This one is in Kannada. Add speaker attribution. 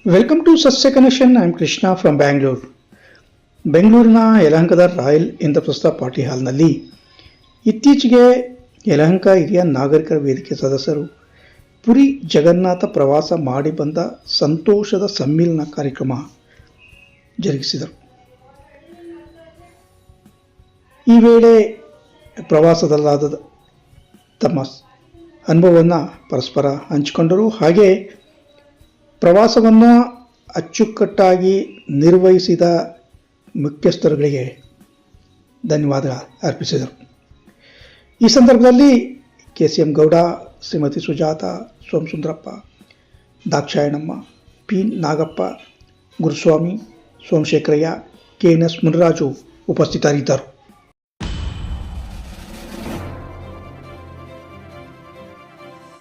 Speaker 1: ವೆಲ್ಕಮ್ ಟು ಸಸ್ಯ connection. I am Krishna from Bangalore. ಬೆಂಗಳೂರಿನ ಯಲಹಂಕದ ರಾಯಲ್ ಇಂದ್ರಪ್ರಸ್ಥ ಪಾರ್ಟಿ ಹಾಲ್ನಲ್ಲಿ ಇತ್ತೀಚೆಗೆ ಯಲಹಂಕ ಹಿರಿಯ ನಾಗರಿಕರ ವೇದಿಕೆ ಸದಸ್ಯರು ಪುರಿ ಜಗನ್ನಾಥ ಪ್ರವಾಸ ಮಾಡಿ ಬಂದ ಸಂತೋಷದ ಸಮ್ಮಿಲನ ಕಾರ್ಯಕ್ರಮ ಜರುಗಿಸಿದರು. ಈ ವೇಳೆ ಪ್ರವಾಸದಲ್ಲಾದ ತಮ್ಮ ಅನುಭವವನ್ನು ಪರಸ್ಪರ ಹಂಚಿಕೊಂಡರು. ಹಾಗೆ ಪ್ರವಾಸವನ್ನು ಅಚ್ಚುಕಟ್ಟಾಗಿ ನಿರ್ವಹಿಸಿದ ಮುಖ್ಯಸ್ಥರುಗಳಿಗೆ ಧನ್ಯವಾದ ಅರ್ಪಿಸಿದರು. ಈ ಸಂದರ್ಭದಲ್ಲಿ KCM Gowda, Shrimati Sujatha, Somasundarappa, Dakshayanamma, P Nagappa, Guruswamy, Somashekharaiah, KNS Munaraju ಉಪಸ್ಥಿತರಿದ್ದರು.